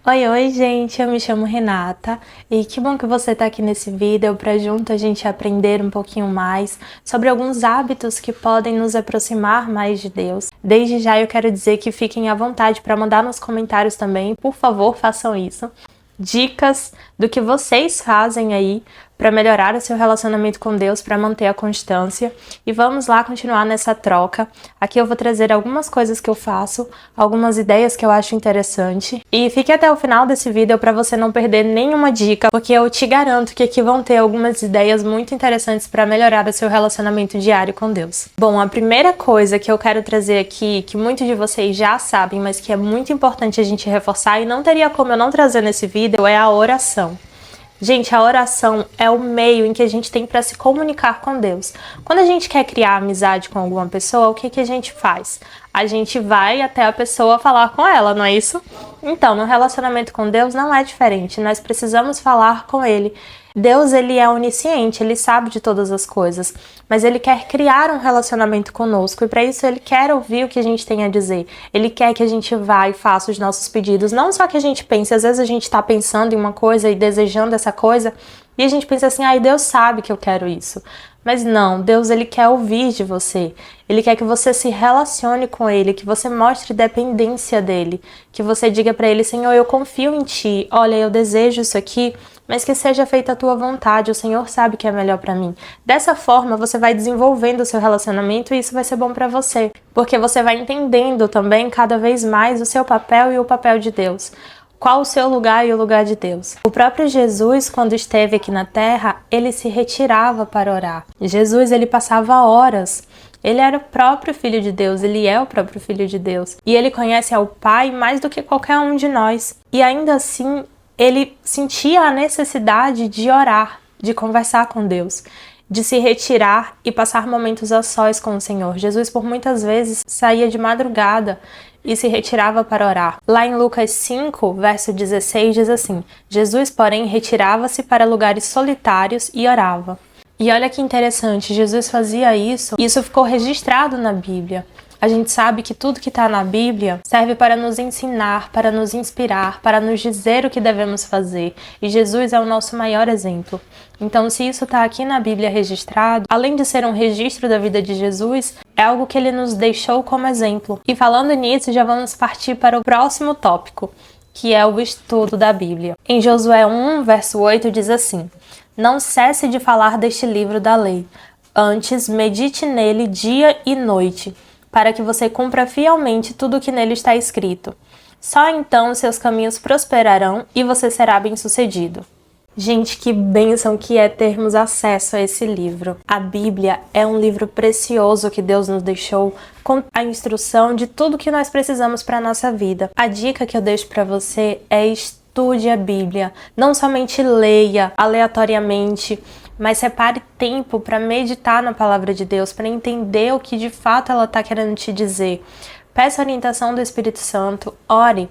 Oi, gente, eu me chamo Renata e que bom que você está aqui nesse vídeo para junto a gente aprender um pouquinho mais sobre alguns hábitos que podem nos aproximar mais de Deus. Desde já eu quero dizer que fiquem à vontade para mandar nos comentários também, por favor, façam isso. Dicas do que vocês fazem aí para melhorar o seu relacionamento com Deus, para manter a constância. E vamos lá continuar nessa troca. Aqui eu vou trazer algumas coisas que eu faço, algumas ideias que eu acho interessante. E fique até o final desse vídeo para você não perder nenhuma dica, porque eu te garanto que aqui vão ter algumas ideias muito interessantes para melhorar o seu relacionamento diário com Deus. Bom, a primeira coisa que eu quero trazer aqui, que muitos de vocês já sabem, mas que é muito importante a gente reforçar e não teria como eu não trazer nesse vídeo, é a oração. Gente, a oração é o meio em que a gente tem para se comunicar com Deus. Quando a gente quer criar amizade com alguma pessoa, o que a gente faz? A gente vai até a pessoa falar com ela, não é isso? Então, no relacionamento com Deus não é diferente. Nós precisamos falar com Ele. Deus, Ele é onisciente, Ele sabe de todas as coisas, mas Ele quer criar um relacionamento conosco e para isso Ele quer ouvir o que a gente tem a dizer. Ele quer que a gente vá e faça os nossos pedidos, não só que a gente pense, às vezes a gente está pensando em uma coisa e desejando essa coisa e a gente pensa assim, Deus sabe que eu quero isso. Mas não, Deus, Ele quer ouvir de você. Ele quer que você se relacione com Ele, que você mostre dependência dEle, que você diga para Ele, Senhor, eu confio em Ti, olha, eu desejo isso aqui, mas que seja feita a Tua vontade, o Senhor sabe que é melhor para mim. Dessa forma, você vai desenvolvendo o seu relacionamento e isso vai ser bom para você, porque você vai entendendo também cada vez mais o seu papel e o papel de Deus. Qual o seu lugar e o lugar de Deus? O próprio Jesus, quando esteve aqui na Terra, ele se retirava para orar. Jesus, ele passava horas. Ele era o próprio Filho de Deus, ele é o próprio Filho de Deus. E ele conhece ao Pai mais do que qualquer um de nós. E ainda assim, ele sentia a necessidade de orar, de conversar com Deus, de se retirar e passar momentos a sós com o Senhor. Jesus, por muitas vezes, saía de madrugada e se retirava para orar. Lá em Lucas 5, verso 16, diz assim: Jesus, porém, retirava-se para lugares solitários e orava. E olha que interessante, Jesus fazia isso, e isso ficou registrado na Bíblia. A gente sabe que tudo que está na Bíblia serve para nos ensinar, para nos inspirar, para nos dizer o que devemos fazer. E Jesus é o nosso maior exemplo. Então, se isso está aqui na Bíblia registrado, além de ser um registro da vida de Jesus, é algo que ele nos deixou como exemplo. E falando nisso, já vamos partir para o próximo tópico, que é o estudo da Bíblia. Em Josué 1, verso 8, diz assim: Não cesse de falar deste livro da lei, antes medite nele dia e noite, para que você cumpra fielmente tudo o que nele está escrito. Só então seus caminhos prosperarão e você será bem-sucedido. Gente, que bênção que é termos acesso a esse livro. A Bíblia é um livro precioso que Deus nos deixou com a instrução de tudo que nós precisamos para a nossa vida. A dica que eu deixo para você é estude a Bíblia. Não somente leia aleatoriamente, mas separe tempo para meditar na palavra de Deus, para entender o que de fato ela está querendo te dizer. Peça a orientação do Espírito Santo, ore.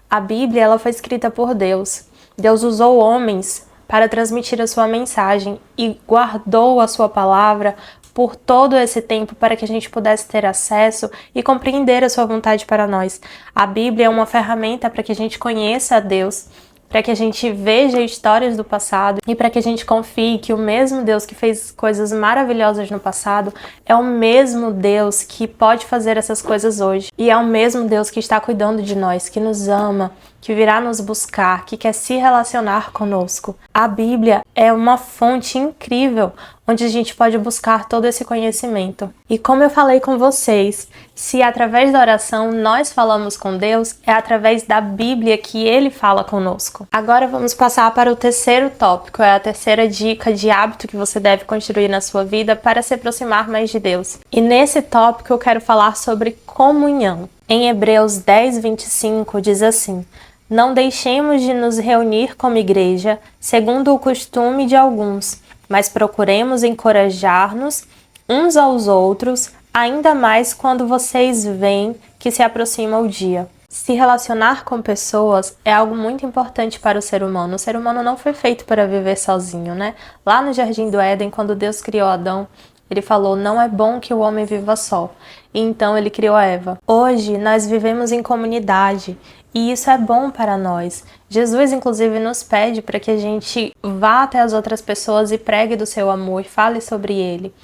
A Bíblia ela foi escrita por Deus. Deus usou homens para transmitir a sua mensagem e guardou a sua palavra por todo esse tempo para que a gente pudesse ter acesso e compreender a sua vontade para nós. A Bíblia é uma ferramenta para que a gente conheça a Deus, para que a gente veja histórias do passado e para que a gente confie que o mesmo Deus que fez coisas maravilhosas no passado é o mesmo Deus que pode fazer essas coisas hoje. E é o mesmo Deus que está cuidando de nós, que nos ama, que virá nos buscar, que quer se relacionar conosco. A Bíblia é uma fonte incrível onde a gente pode buscar todo esse conhecimento. E como eu falei com vocês, se através da oração nós falamos com Deus, é através da Bíblia que Ele fala conosco. Agora vamos passar para o terceiro tópico, é a terceira dica de hábito que você deve construir na sua vida para se aproximar mais de Deus. E nesse tópico eu quero falar sobre comunhão. Em Hebreus 10, 25 diz assim: Não deixemos de nos reunir como igreja, segundo o costume de alguns, mas procuremos encorajar-nos uns aos outros, ainda mais quando vocês veem que se aproxima o dia. Se relacionar com pessoas é algo muito importante para o ser humano. O ser humano não foi feito para viver sozinho, né? Lá no Jardim do Éden, quando Deus criou Adão, Ele falou, não é bom que o homem viva só. E então ele criou a Eva. Hoje nós vivemos em comunidade e isso é bom para nós. Jesus, inclusive, nos pede para que a gente vá até as outras pessoas e pregue do seu amor e fale sobre ele.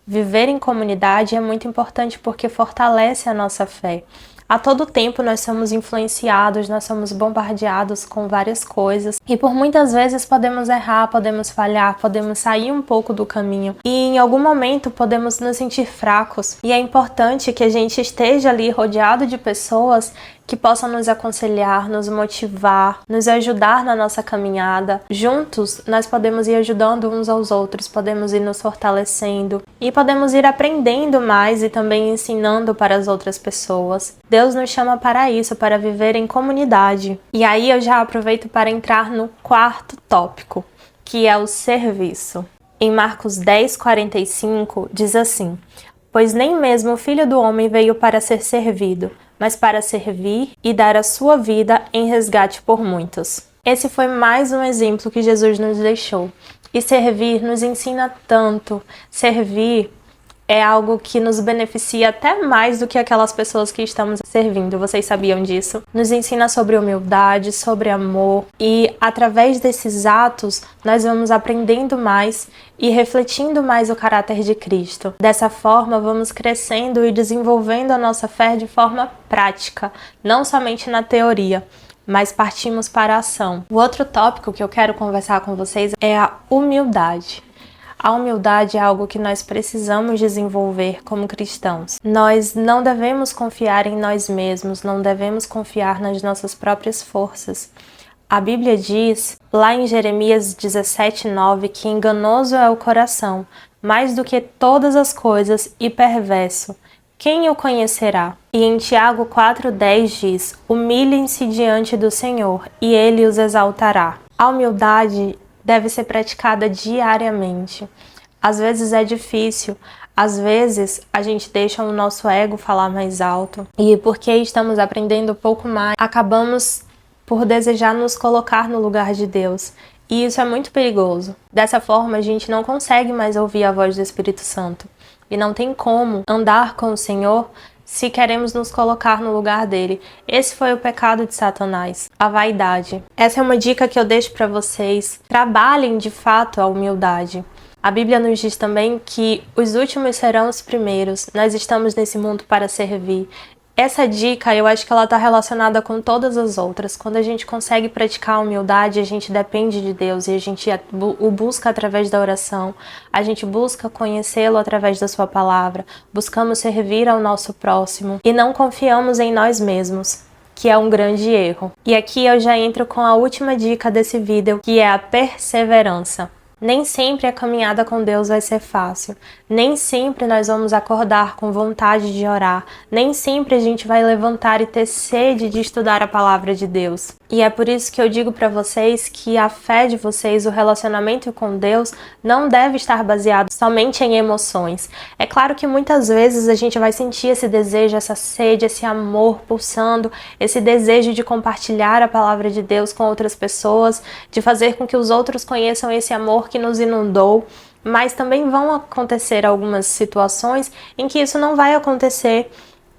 Viver em comunidade é muito importante porque fortalece a nossa fé. A todo tempo nós somos influenciados, nós somos bombardeados com várias coisas e por muitas vezes podemos errar, podemos falhar, podemos sair um pouco do caminho e em algum momento podemos nos sentir fracos e é importante que a gente esteja ali rodeado de pessoas que possam nos aconselhar, nos motivar, nos ajudar na nossa caminhada. Juntos, nós podemos ir ajudando uns aos outros, podemos ir nos fortalecendo e podemos ir aprendendo mais e também ensinando para as outras pessoas. Deus nos chama para isso, para viver em comunidade. E aí eu já aproveito para entrar no quarto tópico, que é o serviço. Em Marcos 10:45 diz assim: pois nem mesmo o Filho do Homem veio para ser servido, mas para servir e dar a sua vida em resgate por muitos. Esse foi mais um exemplo que Jesus nos deixou. E servir nos ensina tanto. Servir é algo que nos beneficia até mais do que aquelas pessoas que estamos servindo. Vocês sabiam disso? Nos ensina sobre humildade, sobre amor. E através desses atos, nós vamos aprendendo mais e refletindo mais o caráter de Cristo. Dessa forma, vamos crescendo e desenvolvendo a nossa fé de forma prática, não somente na teoria, mas partimos para a ação. O outro tópico que eu quero conversar com vocês é a humildade. A humildade é algo que nós precisamos desenvolver como cristãos. Nós não devemos confiar em nós mesmos, não devemos confiar nas nossas próprias forças. A Bíblia diz, lá em Jeremias 17:9, que enganoso é o coração, mais do que todas as coisas, e perverso. Quem o conhecerá? E em Tiago 4:10 diz, humilhem-se diante do Senhor, e Ele os exaltará. A humildade deve ser praticada diariamente. Às vezes é difícil, às vezes a gente deixa o nosso ego falar mais alto e porque estamos aprendendo um pouco mais, acabamos por desejar nos colocar no lugar de Deus. E isso é muito perigoso. Dessa forma a gente não consegue mais ouvir a voz do Espírito Santo. E não tem como andar com o Senhor se queremos nos colocar no lugar dele. Esse foi o pecado de Satanás, a vaidade. Essa é uma dica que eu deixo para vocês. Trabalhem de fato a humildade. A Bíblia nos diz também que os últimos serão os primeiros. Nós estamos nesse mundo para servir. Essa dica, eu acho que ela está relacionada com todas as outras. Quando a gente consegue praticar a humildade, a gente depende de Deus e a gente o busca através da oração. A gente busca conhecê-lo através da sua palavra. Buscamos servir ao nosso próximo e não confiamos em nós mesmos, que é um grande erro. E aqui eu já entro com a última dica desse vídeo, que é a perseverança. Nem sempre a caminhada com Deus vai ser fácil. Nem sempre nós vamos acordar com vontade de orar. Nem sempre a gente vai levantar e ter sede de estudar a palavra de Deus. E é por isso que eu digo para vocês que a fé de vocês, o relacionamento com Deus, não deve estar baseado somente em emoções. É claro que muitas vezes a gente vai sentir esse desejo, essa sede, esse amor pulsando, esse desejo de compartilhar a palavra de Deus com outras pessoas, de fazer com que os outros conheçam esse amor que nos inundou, mas também vão acontecer algumas situações em que isso não vai acontecer,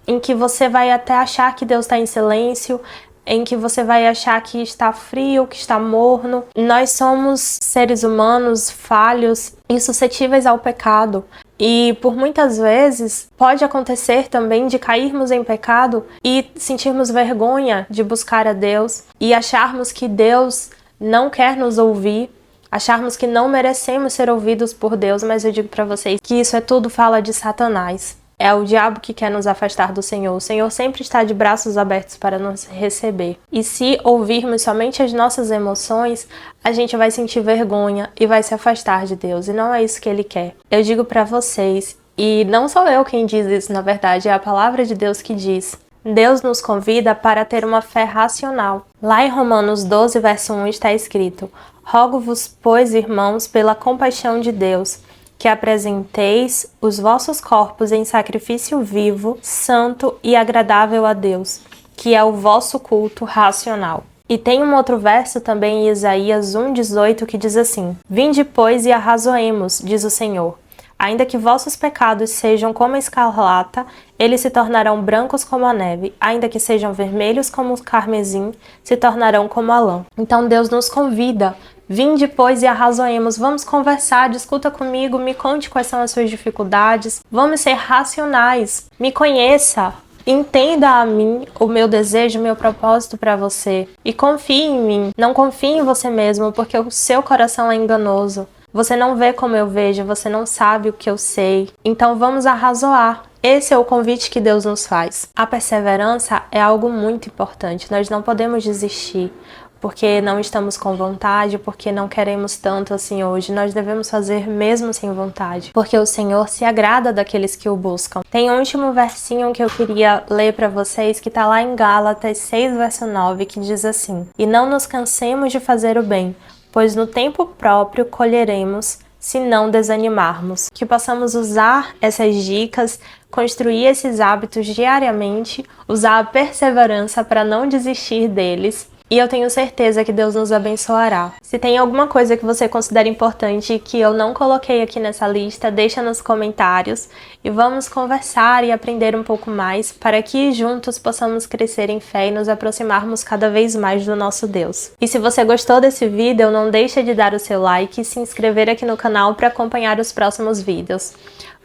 em que você vai até achar que Deus está em silêncio, em que você vai achar que está frio, que está morno. Nós somos seres humanos falhos e suscetíveis ao pecado. E por muitas vezes pode acontecer também de cairmos em pecado e sentirmos vergonha de buscar a Deus e acharmos que Deus não quer nos ouvir, acharmos que não merecemos ser ouvidos por Deus, mas eu digo para vocês que isso é tudo fala de Satanás. É o diabo que quer nos afastar do Senhor. O Senhor sempre está de braços abertos para nos receber. E se ouvirmos somente as nossas emoções, a gente vai sentir vergonha e vai se afastar de Deus. E não é isso que Ele quer. Eu digo para vocês, e não sou eu quem diz isso, na verdade, é a palavra de Deus que diz. Deus nos convida para ter uma fé racional. Lá em Romanos 12, verso 1 está escrito: rogo-vos, pois, irmãos, pela compaixão de Deus, que apresenteis os vossos corpos em sacrifício vivo, santo e agradável a Deus, que é o vosso culto racional. E tem um outro verso também em Isaías 1:18 que diz assim: vinde, pois, e arrazoemos, diz o Senhor. Ainda que vossos pecados sejam como a escarlata, eles se tornarão brancos como a neve. Ainda que sejam vermelhos como o carmesim, se tornarão como a lã. Então Deus nos convida. Vinde, pois, e arrazoemos. Vamos conversar, discuta comigo, me conte quais são as suas dificuldades. Vamos ser racionais. Me conheça. Entenda a mim o meu desejo, o meu propósito para você. E confie em mim. Não confie em você mesmo, porque o seu coração é enganoso. Você não vê como eu vejo, você não sabe o que eu sei. Então vamos arrazoar. Esse é o convite que Deus nos faz. A perseverança é algo muito importante. Nós não podemos desistir porque não estamos com vontade, porque não queremos tanto assim hoje. Nós devemos fazer mesmo sem vontade, porque o Senhor se agrada daqueles que o buscam. Tem um último versinho que eu queria ler para vocês, que está lá em Gálatas 6, verso 9, que diz assim: E não nos cansemos de fazer o bem, pois no tempo próprio colheremos, se não desanimarmos. Que possamos usar essas dicas, construir esses hábitos diariamente, usar a perseverança para não desistir deles. E eu tenho certeza que Deus nos abençoará. Se tem alguma coisa que você considera importante que eu não coloquei aqui nessa lista, deixa nos comentários e vamos conversar e aprender um pouco mais para que juntos possamos crescer em fé e nos aproximarmos cada vez mais do nosso Deus. E se você gostou desse vídeo, não deixa de dar o seu like e se inscrever aqui no canal para acompanhar os próximos vídeos.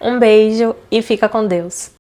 Um beijo e fica com Deus!